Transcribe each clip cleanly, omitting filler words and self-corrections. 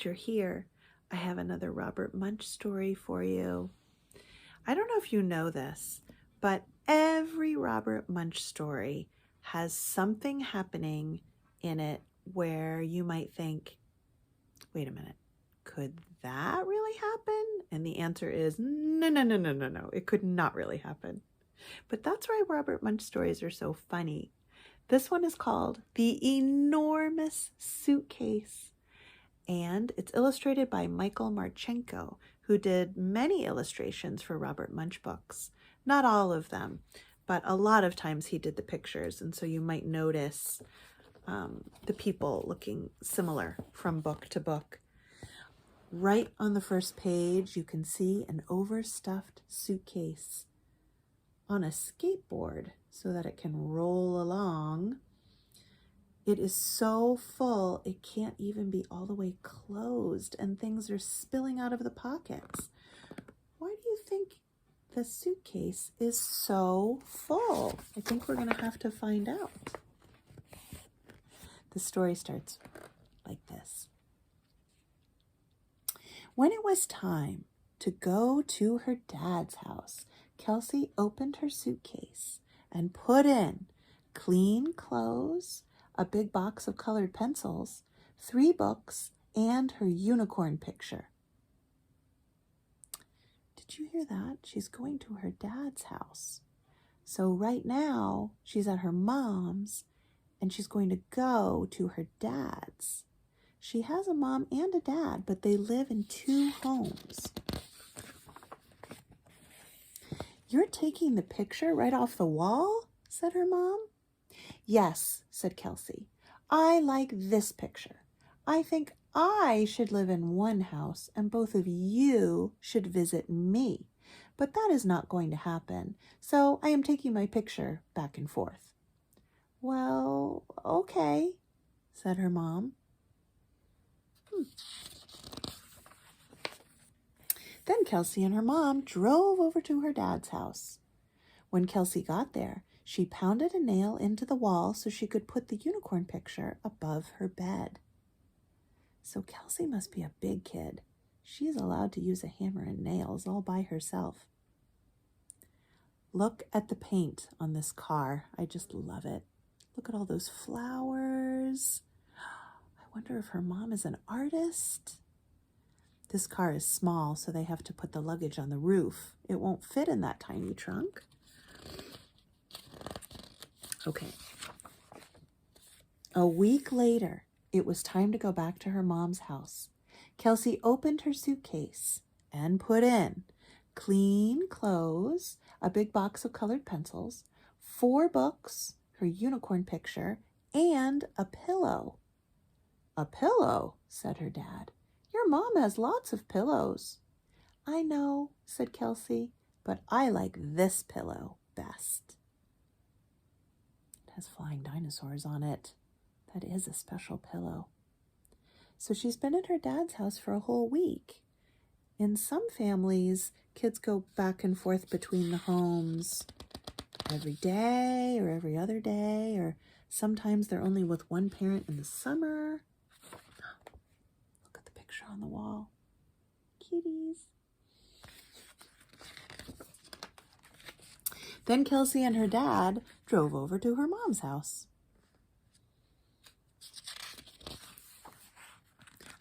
that you're here. I have another Robert Munsch story for you. I don't know if you know this, but every Robert Munsch story has something happening in it where you might think, wait a minute, could that really happen? And the answer is no, it could not really happen. But that's why Robert Munsch stories are so funny. This one is called The Enormous Suitcase, and it's illustrated by Michael Marchenko, who did many illustrations for Robert Munsch books. Not all of them, but a lot of times he did the pictures, and so you might notice the people looking similar from book to book. Right on the first page, you can see an overstuffed suitcase on a skateboard so that it can roll along. It is so full, it can't even be all the way closed, and things are spilling out of the pockets. Why do you think the suitcase is so full? I think we're going to have to find out. The story starts like this. When it was time to go to her dad's house, Kelsey opened her suitcase and put in clean clothes, a big box of colored pencils, 3 books, and her unicorn picture. Did you hear that? She's going to her dad's house. So right now, she's at her mom's, and she's going to go to her dad's. She has a mom and a dad, but they live in 2 homes. You're taking the picture right off the wall? Said her mom. Yes, said Kelsey. I like this picture. I think I should live in one house and both of you should visit me. But that is not going to happen, so I am taking my picture back and forth. Well, okay, said her mom. Then Kelsey and her mom drove over to her dad's house. When Kelsey got there, she pounded a nail into the wall so she could put the unicorn picture above her bed. So Kelsey must be a big kid. She's allowed to use a hammer and nails all by herself. Look at the paint on this car. I just love it. Look at all those flowers. I wonder if her mom is an artist. This car is small, so they have to put the luggage on the roof. It won't fit in that tiny trunk. Okay. A week later, it was time to go back to her mom's house. Kelsey opened her suitcase and put in clean clothes, a big box of colored pencils, 4 books, her unicorn picture, and a pillow. A pillow, said her dad. Your mom has lots of pillows. I know, said Kelsey, but I like this pillow best. It has flying dinosaurs on it. That is a special pillow. So she's been at her dad's house for a whole week. In some families, kids go back and forth between the homes every day or every other day, or sometimes they're only with one parent in the summer. Look at the picture on the wall. Kitties. Then Kelsey and her dad drove over to her mom's house.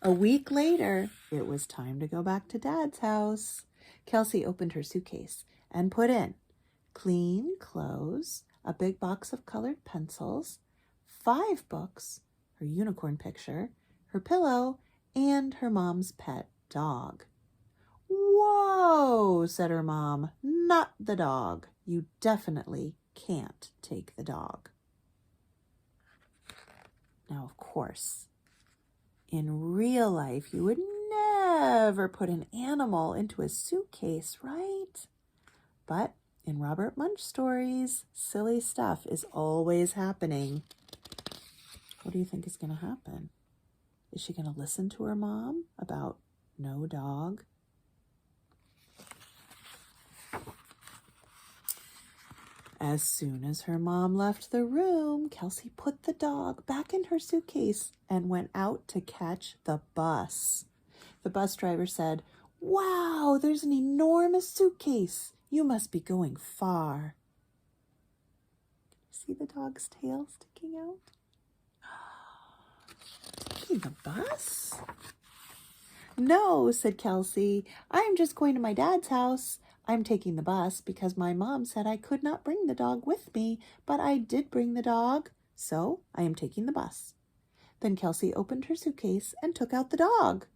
A week later, it was time to go back to Dad's house. Kelsey opened her suitcase and put in clean clothes, a big box of colored pencils, 5 books, her unicorn picture, her pillow, and her mom's pet dog. Whoa, said her mom, not the dog. You definitely can't take the dog. Now, of course, in real life, you would never put an animal into a suitcase, right? But in Robert Munsch stories, silly stuff is always happening. What do you think is going to happen? Is she going to listen to her mom about no dog? As soon as her mom left the room, Kelsey put the dog back in her suitcase and went out to catch the bus. The bus driver said, "Wow, there's an enormous suitcase. You must be going far." See the dog's tail sticking out? Taking the bus? "No," said Kelsey. "I'm just going to my dad's house. I'm taking the bus because my mom said I could not bring the dog with me, but I did bring the dog, so I am taking the bus." Then Kelsey opened her suitcase and took out the dog.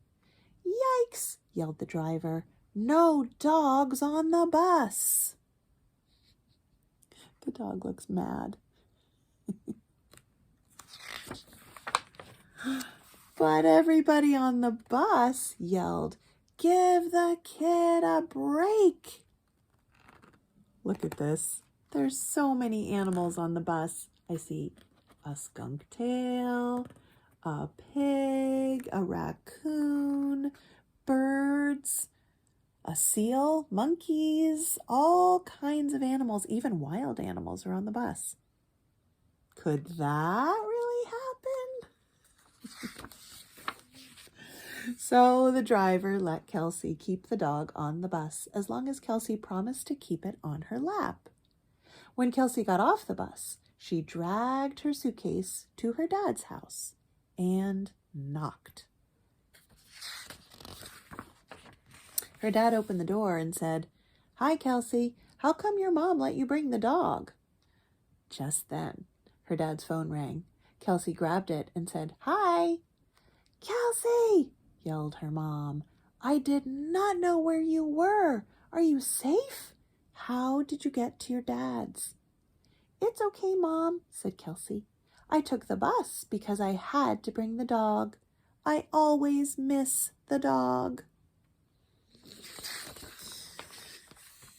"Yikes!" yelled the driver. "No dogs on the bus." The dog looks mad. But everybody on the bus yelled, "Give the kid a break." Look at this. There's so many animals on the bus. I see a skunk tail, a pig, a raccoon, birds, a seal, monkeys, all kinds of animals, even wild animals are on the bus. Could that really happen? So the driver let Kelsey keep the dog on the bus as long as Kelsey promised to keep it on her lap. When Kelsey got off the bus, she dragged her suitcase to her dad's house and knocked. Her dad opened the door and said, "Hi, Kelsey. How come your mom let you bring the dog?" Just then, her dad's phone rang. Kelsey grabbed it and said, "Hi." "Kelsey!" yelled her mom. "I did not know where you were. Are you safe? How did you get to your dad's?" "It's okay, Mom," said Kelsey. "I took the bus because I had to bring the dog. I always miss the dog."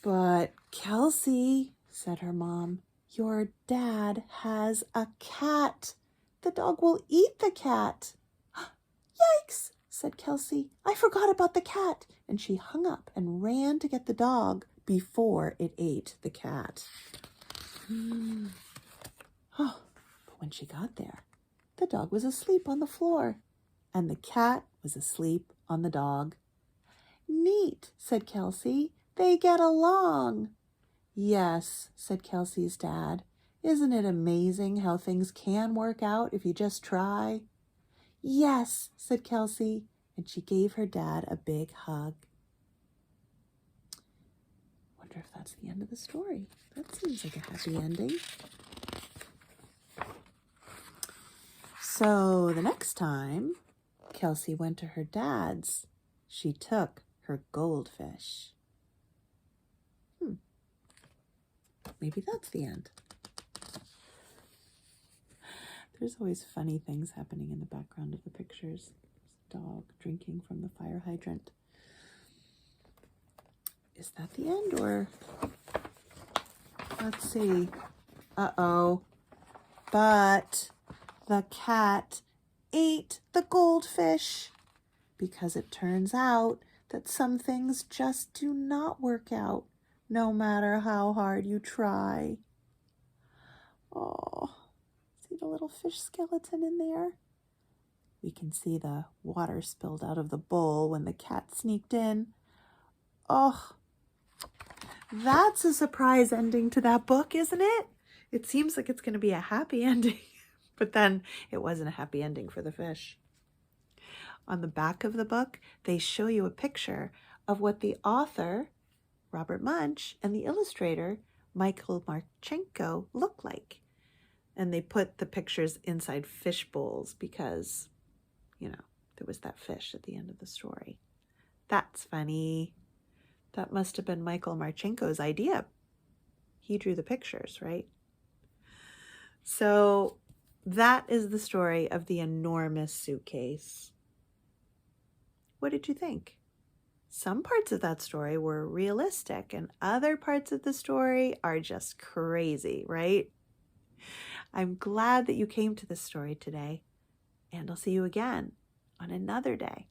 "But Kelsey," said her mom, "your dad has a cat. The dog will eat the cat." "Yikes!" said Kelsey. "I forgot about the cat." And she hung up and ran to get the dog before it ate the cat. Oh, but when she got there, the dog was asleep on the floor, and the cat was asleep on the dog. "Neat," said Kelsey. "They get along." "Yes," said Kelsey's dad. "Isn't it amazing how things can work out if you just try?" "Yes," said Kelsey, and she gave her dad a big hug. Wonder if that's the end of the story. That seems like a happy ending. So the next time Kelsey went to her dad's, she took her goldfish. Maybe that's the end. There's always funny things happening in the background of the pictures. There's a dog drinking from the fire hydrant. Is that the end, or let's see. Uh-oh. But the cat ate the goldfish because it turns out that some things just do not work out no matter how hard you try. Oh, see the little fish skeleton in there? We can see the water spilled out of the bowl when the cat sneaked in. Oh, that's a surprise ending to that book, isn't it? It seems like it's going to be a happy ending, but then it wasn't a happy ending for the fish. On the back of the book, they show you a picture of what the author, Robert Munsch, and the illustrator, Michael Marchenko, look like. And they put the pictures inside fish bowls because, there was that fish at the end of the story. That's funny. That must have been Michael Marchenko's idea. He drew the pictures, right? So that is the story of the enormous suitcase. What did you think? Some parts of that story were realistic and other parts of the story are just crazy, right? I'm glad that you came to this story today, and I'll see you again on another day.